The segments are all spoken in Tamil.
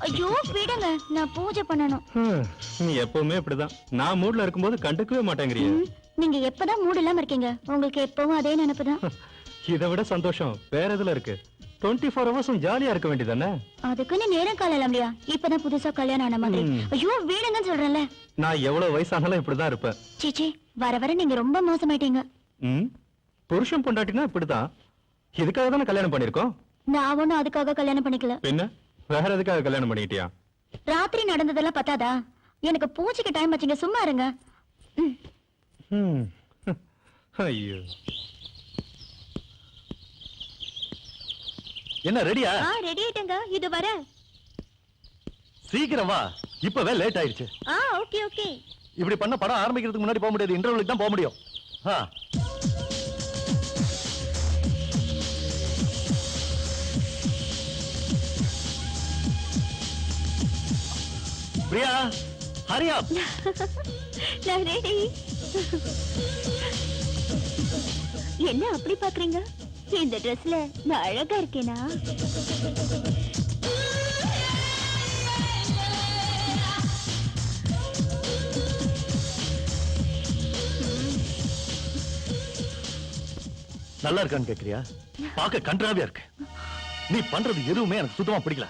ஐயோ விடுங்க, நான் பூஜை பண்ணணும். நீ எப்பவுமே இப்படிதான். நான் மூட்ல இருக்கும்போது கண்டுக்கவே மாட்டேங்கிறிய. நீங்க எப்பதான் மூட் இல்லாம இருக்கீங்க? உங்களுக்கு எப்பவும் அதே நினைப்புதான். இதை விட சந்தோஷம் வேற எதுல இருக்கு? 24 ஹவர்ஸும் ஜாலியா இருக்க வேண்டியதானே? அதுக்குன்னு நேரம் காலம் இல்லையா? இப்பதான் புதுசா கல்யாணம் ஆன மாதிரி. ஐயோ வீடுங்கன்னு சொல்றேன்ல. நான் எவ்வளவு வயசானாலும் இப்படிதான் இருப்பேன். சீச்சி, வர வர நீங்க ரொம்ப மோசமாயிட்டீங்க. புருஷன் பொண்டாட்டினா இப்படிதான். இதுக்காக தானே கல்யாணம் பண்ணிருக்கோம். நான் ஒண்ணும் அதுக்காக கல்யாணம் பண்ணிக்கல. பின்ன வேற எதுக்காக கல்யாணம் பண்ணிட்டியா? ராத்திரி நடந்ததெல்லாம் பத்தாதா? எனக்கு பூஜைக்கு டைம் ஆச்சுங்க, சும்மா இருங்க. ஐயோ, என்ன ரெடியா? ரெடி ஆயிட்டங்க, இது வர. சீக்கிரம் வா, இப்பவே லேட் ஆயிடுச்சு. Okay okay. இப்படி பண்ண படம் ஆரம்பிக்கிறதுக்கு முன்னாடி போக முடியாது, இன்டர்வலுக்கு தான் போக முடியும். பிரியா, ஹரி அப். நான் ரெடி. என்ன அப்படி பாக்குறீங்க? இந்த ட்ரெஸ்ல நான் அழகா இருக்கேனா? நல்லா இருக்கான்னு கேக்குறியா? பாக்க கன்றாவியா இருக்கு. நீ பண்றது எதுவுமே எனக்கு சுத்தமா பிடிக்கல.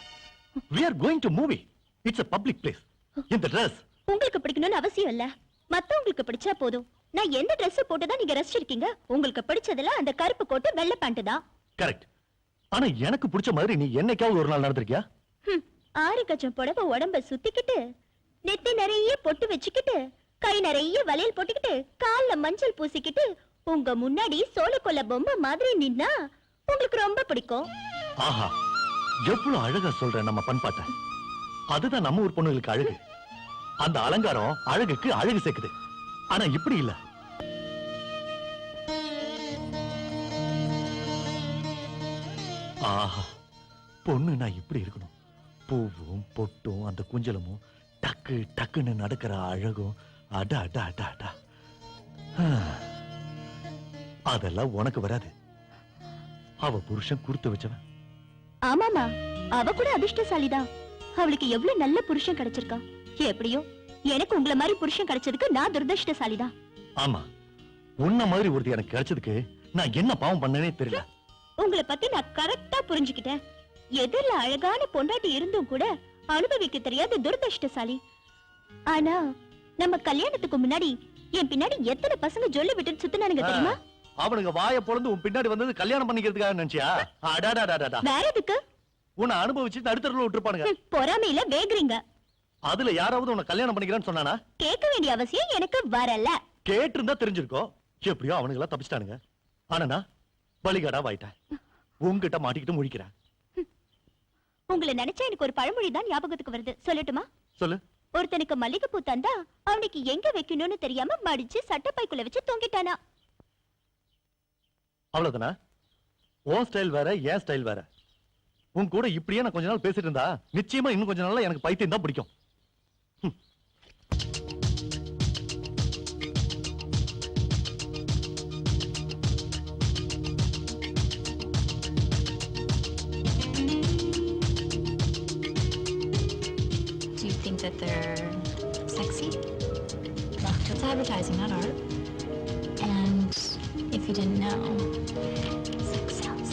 We are going to movie. It's a public place. இந்த ட்ரெஸ் உங்களுக்கு பிடிக்கணும்னு அவசியம் இல்ல. மத்தவங்களுக்கு பிடிச்சா போதும். நான் எந்த Dress போட்டுதான் நீங்க ரசிச்சிருக்கீங்க? உங்களுக்கு பிடிச்சதுல அந்த கருப்பு கோட் வெள்ளை பேண்ட் தான். கரெக்ட். ஆனா எனக்கு பிடிச்ச மாதிரி நீ என்னைக்காவது ஒரு நாள் நடந்திருக்கியா? ஆறு கச்சம் புடவை உடம்ப சுத்திக்கிட்டு, நெத்தி நிறைய பொட்டு வச்சுக்கிட்டு, கை நிறைய வளையல் போட்டுக்கிட்டு, கால்ல மஞ்சள் பூசிக்கிட்டு, உங்க முன்னாடி சோளக்கொல்ல பொம்மை மாதிரி நின்னா உங்களுக்கு ரொம்ப பிடிக்கும். ஆஹா, எவ்வளவு அழகா சொல்ற நம்ம பண்பாட்ட. அதுதான் நம்ம ஊர் பொண்ணுங்களுக்கு அழகு. அந்த அலங்காரம் அழகுக்கு அழகு சேர்க்குது. ஆனா இப்படி இல்ல. ஆஹா, பொண்ணு நான் இப்படி இருக்கணும். பூவும் பொட்டும் அந்த குஞ்சலமும் டக்கு டக்குன்னு நடக்கிற அழகும். அட அட அட அட. அதெல்லாம் உனக்கு வராது. அவ புருஷன் கொடுத்து வச்சவன். ஆமாமா, அவ கூட அதிர்ஷ்டசாலிதான். அவளுக்கு எவ்வளவு நல்ல புருஷன் கிடைச்சிருக்கா. எப்படியோ எனக்கு உங்கள மாதிரி புருஷன் கிடைச்சதுக்கு நான் துரதிர்ஷ்டசாலிதான். ஆமா, உன்ன மாதிரி ஒருத்தி எனக்கு கிடைச்சதுக்கு நான் என்ன பாவம் பண்ணனே தெரியல. உங்களை பத்தி நான் கரெக்டா புரிஞ்சுக்கிட்டேன். எதிரில அழகான பொண்டாட்டி இருந்தும் கூட அனுபவிக்க தெரியாத துரதிர்ஷ்டசாலி. ஆனா நம்ம கல்யாணத்துக்கு முன்னாடி என் பின்னாடி எத்தனை பசங்க ஜொல்லி விட்டு சுத்தினானுங்க தெரியுமா? அவனுங்க வாயை பொளந்து உன் பின்னாடி வந்தது கல்யாணம் பண்ணிக்கிறதுக்காக நினைச்சியா? வேற எதுக்கு? உன்னை அனுபவிச்சு நடுத்தரல விட்டுருப்பானுங்க. பொறாமையில வேகுறீங்க. அதுல யாராவது உன்னை கல்யாணம் பண்ணிக்கிறேன்னு சொன்னானா? கேட்க வேண்டிய அவசியம் எனக்கு வரல. கேட்டு இருந்தா தெரிஞ்சிருக்கோம். எப்படியோ அவனுங்க எல்லாம் தப்பிச்சிட்டானுங்க. ஆனா பலிகாடா வாயிட்டேன். உங்ககிட்ட மாட்டிக்கிட்டு முழிக்கிறேன். உங்களை நினைச்சா எனக்கு ஒரு பழமொழி தான் ஞாபகத்துக்கு வருது, சொல்லட்டுமா? சொல்லு. ஒருத்தனுக்கு மல்லிகைப்பூ தந்தா அவனுக்கு எங்க வைக்கணும்னு தெரியாம மடிச்சு சட்டப்பைக்குள்ள வச்சு தொங்கிட்டானா. அவ்வளவுதானா? உன் ஸ்டைல் வேற, என் ஸ்டைல் வேற. உன் கூட இப்படியே நான் கொஞ்ச நாள் பேசிட்டு இருந்தா நிச்சயமா இன்னும் கொஞ்ச நாள்ல எனக்கு பைத்தியம் தான் பிடிக்கும். Do you think that they're sexy? It's advertising, not art. And if you didn't know, sex sells.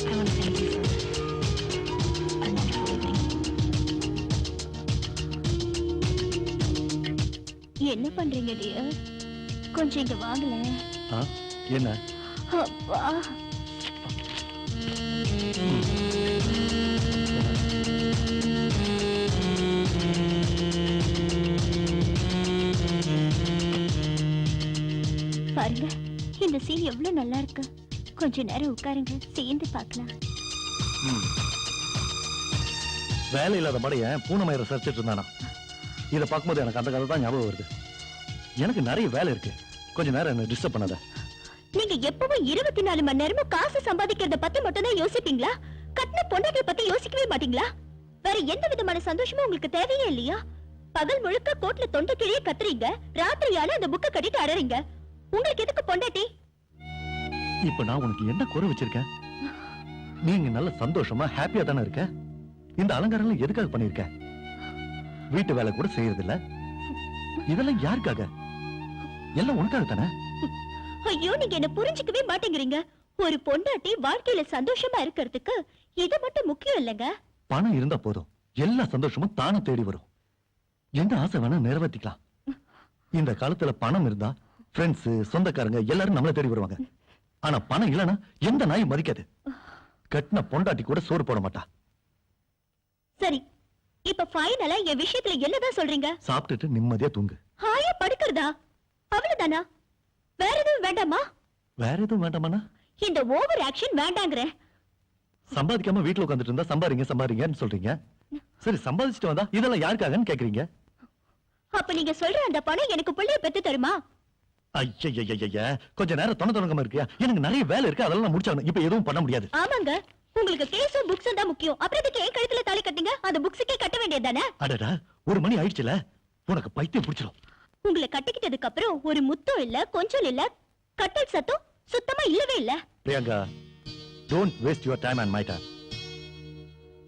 I want to thank you for a wonderful evening. என்ன பண்றீங்க டியர்? கொஞ்சம் இங்க வாங்கல. என்ன? அப்பா, பாருங்க, இந்த சீன் எவ்வளவு நல்லா இருக்கு. கொஞ்ச நேரம் உட்காருங்க, சேர்ந்து பார்க்கலாம். வேலை இல்லாத மடையன் பூனமயிரை சரிச்சிட்டு இருந்தானா? இதை பார்க்கும்போது எனக்கு அந்த கதை தான் ஞாபகம் வருது. எனக்கு நிறைய வேலை இருக்கு. கொஞ்ச நேரம் என்ன டிஸ்டர்ப் பண்ணாத. நீங்க எப்பவும் 24 மணி நேரமும் காசு சம்பாதிக்கிறத பத்தி மட்டும் தான் யோசிப்பீங்களா? கட்டின பொண்டாட்டிய பத்தி யோசிக்கவே மாட்டீங்களா? வேற எந்த விதமான சந்தோஷமும் உங்களுக்கு தேவையே இல்லையா? பகல் முழுக்க கோட்ல தொண்டை கிழியே கத்துறீங்க, ராத்திரியால அந்த புக்க கட்டிட்டு அழறீங்க. உங்களுக்கு எதுக்கு பொண்டாட்டி? இப்ப நான் உனக்கு என்ன குறை வச்சிருக்கேன்? நீங்க நல்ல சந்தோஷமா ஹாப்பியா தானே இருக்க? இந்த அலங்காரம் எதுக்காக பண்ணிருக்க? வீட்டு வேலை கூட செய்யறது இல்ல. இதெல்லாம் யாருக்காக? எல்லாம் உனக்காக தானே? ஐயோ, நீங்க என்ன புரிஞ்சுக்கவே மாட்டேங்கிறீங்க. ஒரு பொண்டாட்டி வாழ்க்கையில சந்தோஷமா இருக்கிறதுக்கு இது மட்டும் முக்கியம் இல்லைங்க. பணம் இருந்தா போதும், எல்லா சந்தோஷமும் தானே தேடி வரும். எந்த ஆசை வேணா நிறைவேற்றிக்கலாம். இந்த காலத்துல பணம் இருந்தா ஃப்ரெண்ட்ஸ், சொந்தக்காரங்க எல்லாரும் நம்மள தேடி வருவாங்க. ஆனா பணம் இல்லைன்னா எந்த நாயும் மதிக்காது. கட்டின பொண்டாட்டி கூட சோறு போட மாட்டா. சரி, இப்ப ஃபைனலா என் விஷயத்துல என்னதான் சொல்றீங்க? சாப்பிட்டுட்டு நிம்மதியா தூங்கு. ஹாயா படுக்கிறதா? அவ்வளவுதானா? வேற எதுவும் வேண்டாமா? வேற எதுவும் வேண்டாமாண்ணா? இந்த ஓவர் ஆக்ஷன் வேண்டாங்கிறேன். சம்பாதிக்காம வீட்டுல உட்காந்துட்டு இருந்தா சம்பாதிங்க சம்பாதிங்கன்னு சொல்றீங்க. சரி, சம்பாதிச்சுட்டு வந்தா இதெல்லாம் யாருக்காகன்னு கேக்குறீங்க. அப்ப நீங்க சொல்ற அந்த பணம் எனக்கு பிள்ளைய பெத்து தருமா? ஐயா, கொஞ்ச நேரம் தொண இருக்கியா? எனக்கு நிறைய வேலை இருக்கு, அதெல்லாம் நான் முடிச்சாகணும். இப்ப எதுவும் பண்ண முடியாது. ஆமாங்க, உங்களுக்கு கேஸும் புக்ஸும் தான் முக்கியம். அப்புறம் இதுக்கு ஏன் கழுத்துல தாலி கட்டுங்க? அந்த புக்ஸுக்கே கட்ட வேண்டியதானே? அடடா, 1 மணி ஆயிடுச்சுல, உனக்கு பைத்தியம் பிடிச்சிடும். உங்களை கட்டிக்கிட்டதுக்கு அப்புறம் ஒரு முத்தம் இல்ல, கொஞ்சம் இல்ல, கட்டல் சத்தம் சுத்தமா இல்லவே இல்ல. Priyanka, don't waste your time and my time.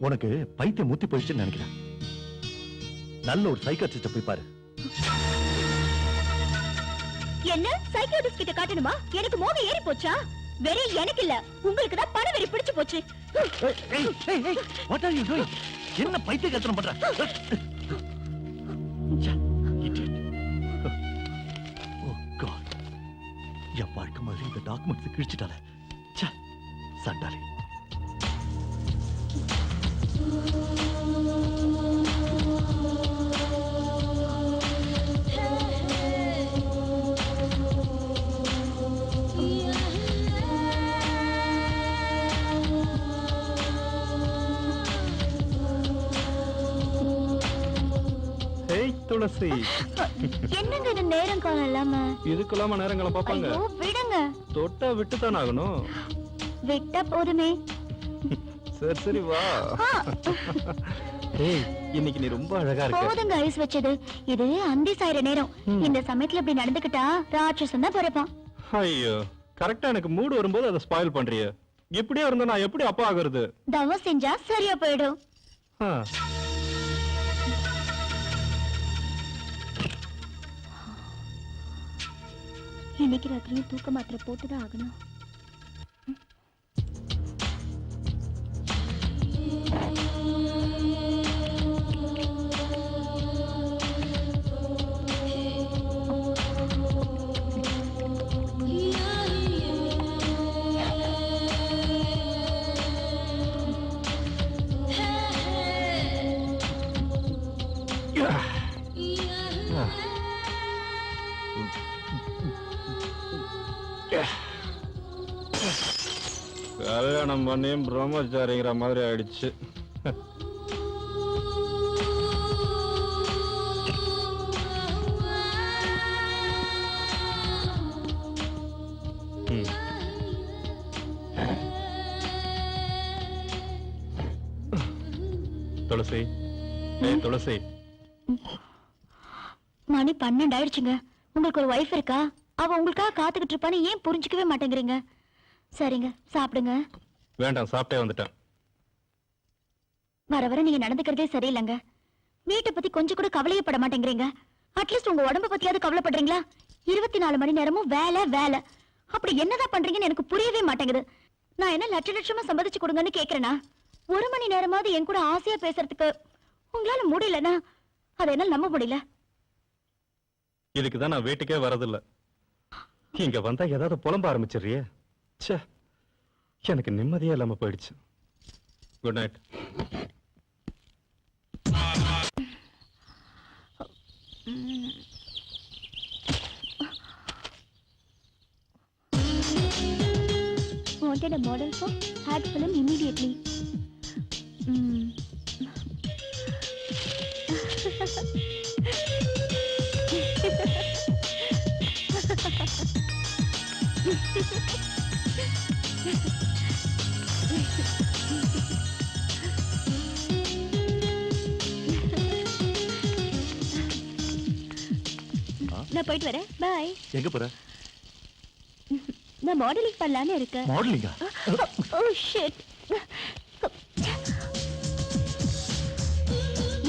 உனக்கு பைத்தியம் முத்தி போயிடுச்சுன்னு நினைக்கிறேன். நல்ல ஒரு சைக்காட்ரிஸ்ட போய் பாரு. என்ன சைக்காட்ரிஸ்ட் கிட்ட காட்டணுமா? எனக்கு மோகம் ஏறி போச்சா? வெறி எனக்கு இல்ல, உங்களுக்கு தான் பண வெறி பிடிச்சு போச்சு. What are you doing? என்ன பைத்திய கத்தனம் பண்ற? Oh God. என் வாழ்க்கை மாதிரி இந்த டாக்குமெண்ட்ஸ் கிழிச்சிட்டாலே. சண்டாளி. துளசி, என்னங்க இது நேரம் காலம் இல்லாம? இதுக்கெல்லாம நேரங்கள பாப்பாங்க. ஐயோ, விடுங்க. தொட்டா விட்டுதான் ஆகணும். விட்டா போதுமே. சரி சரி வா. ஏய், இன்னைக்கு நீ ரொம்ப அழகா இருக்க. போதுங்க ஐஸ் வச்சது. இது அந்தி சாயிர நேரம். இந்த சமயத்துல இப்படி நடந்துக்கிட்டா ராட்சசன் தான் பிறப்பான். ஐயோ, கரெக்டா எனக்கு மூடு வரும்போது அதை ஸ்பாயில் பண்றியே. இப்படியே இருந்தா நான் எப்படி அப்பா ஆகுறது? தவம் செஞ்சா சரியா போயிடும். ஆ. இன்னைக்கு ராத்திரியும் தூக்க மாத்திரை போட்டுதான் ஆகணும். கல்யாணம் பண்ணியும் பிரம்மச்சாரிங்கிற மாதிரி ஆயிடுச்சு. துளசி, துளசி, மணி 12 ஆயிடுச்சுங்க. உங்களுக்கு ஒரு வைஃப் இருக்கா? அவ உங்களுக்காக காத்துக்கிட்டு இருப்பான்னு ஏன் புரிஞ்சுக்கவே மாட்டேங்கிறீங்க? சரிங்க, சாப்பிடுங்க. வேண்டாம், சாப்பிட்டே வந்துட்டேன். வர வர நீங்க நடந்துக்கிறதே சரியில்லைங்க. வீட்டை பத்தி கொஞ்சம் கூட கவலையப்பட மாட்டேங்கிறீங்க. அட்லீஸ்ட் உங்க உடம்ப பத்தியாவது கவலைப்படுறீங்களா? 24 மணி நேரமும் வேலை வேலை. அப்படி என்னதான் பண்றீங்கன்னு எனக்கு புரியவே மாட்டேங்குது. நான் என்ன லட்சமா சம்பாதிச்சு கொடுங்கன்னு கேக்குறேனா? 1 மணி நேரமாவது என் கூட ஆசையா பேசுறதுக்கு உங்களால முடியலன்னா அதை என்ன நம்ப முடியல. இதுக்குதான் நான் வீட்டுக்கே வரதில்ல. இங்க வந்தா ஏதாவது புலம்ப ஆரம்பிச்சிடுறியே. ச்சே, எனக்கு நிம்மதியே இல்லாம போயிடுச்சு. Good night. Wanted a model for ad film immediately. நான் போயிட்டு வரேன். பாய். எங்க போற? நான் மாடலிங் பண்ணலான்னு இருக்கேன். மாடலிங்கா? Oh shit.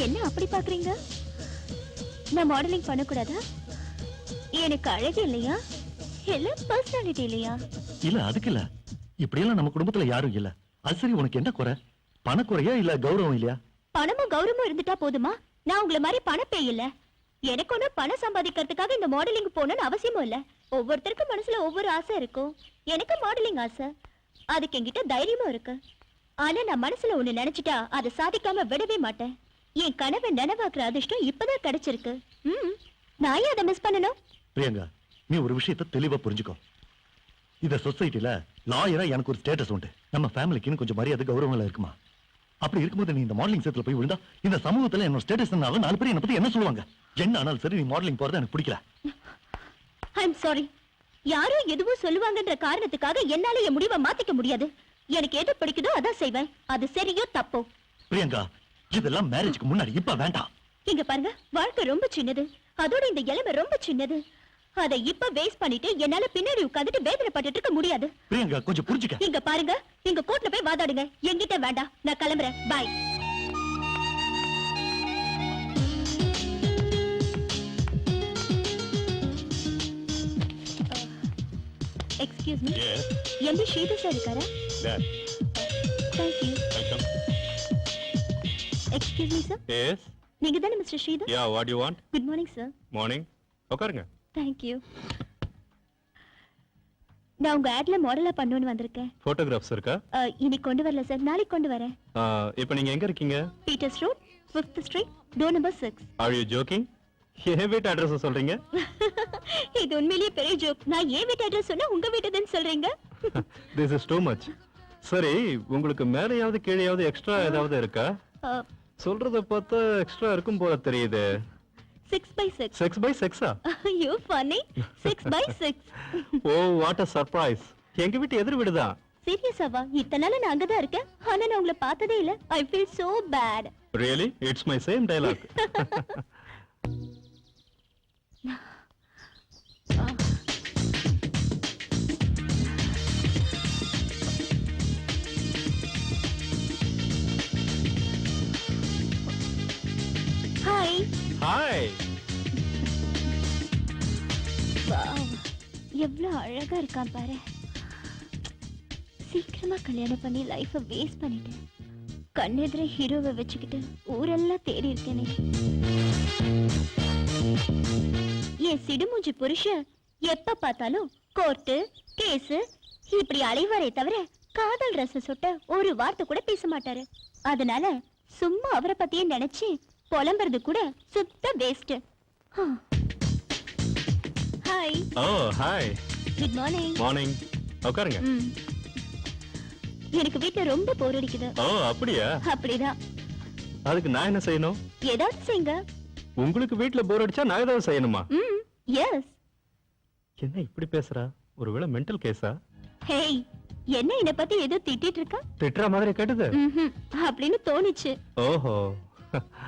என்ன அப்படி பாக்குறீங்க? நான் மாடலிங் பண்ணக்கூடாதா? எனக்கு அழகு இல்லையா? இல்ல பர்சனாலிட்டி இல்லையா? இல்ல அதுக்கு இல்ல. இப்படியெல்லாம் நம்ம குடும்பத்துல யாரும் இல்ல. அது சரி, உனக்கு என்ன குறை? பணக்குறையா இல்ல கௌரவம் இல்லையா? பணமும் கௌரவமும் இருந்துட்டா போதுமா? நான் உங்களை மாதிரி பணப்பே இல்ல. எனக்கு ஒண்ணு பணம் சம்பாதிக்கிறதுக்காக இந்த மாடலிங் போகணும்னு அவசியமும் இல்ல. ஒவ்வொருத்தருக்கும் மனசுல ஒவ்வொரு ஆசை இருக்கும். எனக்கு மாடலிங் ஆசை, அதுக்கு என்கிட்ட தைரியமும் இருக்கு. ஆனா நான் மனசுல ஒண்ணு நினைச்சிட்டா அதை சாதிக்காம விடவே மாட்டேன். என் கனவை நினைவாக்குற அதிர்ஷ்டம் இப்பதான் கிடைச்சிருக்கு. நான் ஏன் அதை மிஸ் பண்ணணும்? பிரியங்கா, நீ ஒரு விஷயத்தை தெளிவா புரிஞ்சுக்கோ. இந்த சொசைட்டில லாயரா எனக்கு ஒரு ஸ்டேட்டஸ் உண்டு. நம்ம ஃபேமிலிக்குன்னு கொஞ்சம் மரியாதை கௌரவங்கள இருக்குமா? அப்படி இருக்கும்போது நீ இந்த மாடலிங் செட்ல போய் விழுந்தா இந்த சமூகத்துல என்னோட ஸ்டேட்டஸ் 4 பேர் என்ன பத்தி என்ன சொல்லுவாங்க? என்ன ஆனாலும் சரி, நீ மாடலிங் போறது எனக்கு பிடிக்கல. I'm sorry. யாரோ எதுவும் சொல்லுவாங்கன்ற காரணத்துக்காக என்னால என் முடிவை மாத்திக்க முடியாது. எனக்கு எது பிடிக்குதோ அதான் செய்வேன். அது சரியோ தப்போ. பிரியங்கா, இதெல்லாம் மேரேஜ்க்கு முன்னாடி, இப்ப வேண்டாம். இங்க பாருங்க, வாழ்க்கை ரொம்ப சின்னது. அதோட இந்த இளமை ரொம்ப சின்னது. அதை இப்ப வேஸ்ட் பண்ணிட்டு என்னால பின்னாடி உட்கார்ந்துட்டு வேதனைப்பட்டுட்டு இருக்க முடியாது. பிரியங்கா, கொஞ்சம் புரிஞ்சுக்க. இங்க பாருங்க, நீங்க கோர்ட்ல போய் வாதாடுங்க. என்கிட்ட வேண்டாம். நான் கிளம்புறேன். Bye. Excuse me. MP Sridhar sir இருக்காரா? Thank you. Excuse me sir. Yes. நீங்க தானே mister Sridhar? Yeah, what you want? Good morning sir. Morning. உட்காருங்க. தேங்க்யூ. நான் உங்க ஆட்ல மாடலா பண்ணணும்னு வந்திருக்கேன். போட்டோகிராஃப்ஸ் இருக்கா? இன்னைக்கு கொண்டு வரல சார், நாளைக்கு கொண்டு வரேன். இப்போ நீங்க எங்க இருக்கீங்க? Peters road, 5th street, door number 6. Are you joking? என் வீட்டு அட்ரஸ் சொல்றீங்க? இது உண்மையிலேயே பெரிய ஜோக். நான் ஏன் வீட்டு அட்ரஸ் சொன்னா உங்க வீட்டுதுன்னு சொல்றீங்க. This is too much. சரி, உங்களுக்கு மேலையாவது கீழையாவது எக்ஸ்ட்ரா ஏதாவது இருக்கா? சொல்றத பார்த்தா எக்ஸ்ட்ரா இருக்கும் போல தெரியுது. 6x6. 6x6? You funny. 6x6. Oh, what a surprise. எங்க வீட்டு எதிர் வீடுதான். சீரியஸாவா? இத்தனை நாள் நான் அங்கதான் இருக்கேன். ஆனா நான் உங்களை பார்த்ததே இல்ல. I feel so bad. Really? It's my same dialogue. Hi. Hi. Wow. எவ்வளவு அழகா இருக்கான் பாரு. சீக்கிரமா கல்யாணம் பண்ணி லைஃப வேஸ்ட் பண்ணிட்டேன். கண்ணெதிர ஹீரோவை வச்சுக்கிட்டு ஊரெல்லாம் தேடி இருக்கேனே. என் சிடுமூஞ்சி புருஷன் எப்ப பார்த்தாலும் கோர்ட்டு கேஸ் இப்படி அலைவாரே தவிர காதல் ரசம் சொட்ட ஒரு வார்த்தை கூட பேச மாட்டாரு. அதனால சும்மா அவரை பத்தியே நினைச்சு புலம்புறது கூட சுத்த வேஸ்ட். ஹாய். ஓ, ஹாய். Good morning. மார்னிங். உட்காருங்க. எனக்கு வீட்டுல ரொம்ப போர் அடிக்குது. ஓ, அப்படியா? அப்படிதான். அதுக்கு நான் என்ன செய்யணும்? ஏதாவது செய்யுங்க. உங்களுக்கு வீட்ல போர் அடிச்சா நான் ஏதாவது செய்யணுமா? எஸ். என்ன இப்படி பேசுறா? ஒருவேளை மென்டல் கேஸா? ஹேய், என்ன என்ன பத்தி ஏதோ திட்டிட்டு இருக்கா? திட்டுற மாதிரி கேட்டது? அப்படின்னு தோணுச்சு. ஓஹோ.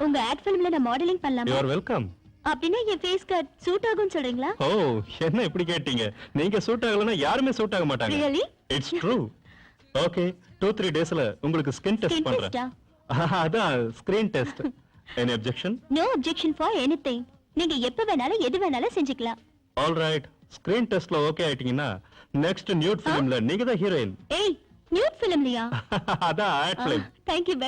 உங்க ஆட் ஃபிலிம்ல நான் மாடலிங் பண்ணலாமா? You are welcome. அப்படின்னா என் ஃபேஸ் கட் சூட் ஆகும்னு சொல்றீங்களா? ஓ, என்ன இப்படி கேட்டீங்க? நீங்க சூட் ஆகலனா யாருமே சூட் ஆக மாட்டாங்க. Really? It's true. ஓகே, 2-3 டேஸ்ல உங்களுக்கு ஸ்கின் டெஸ்ட் பண்றேன். அதான் screen test. Any objection? No objection for anything. நீங்க எப்ப வேணாலும் எது வேணாலும் செஞ்சுக்கலாம். All right. ஸ்கிரீன் டெஸ்ட்ல ஓகே ஆயிட்டீங்கன்னா நெக்ஸ்ட் நியூட் ஃபிலிம்ல நீங்க தான் ஹீரோயின். ஏய், நியூட் ஃபிலிம்லயா? அதான் ad film. Thank you very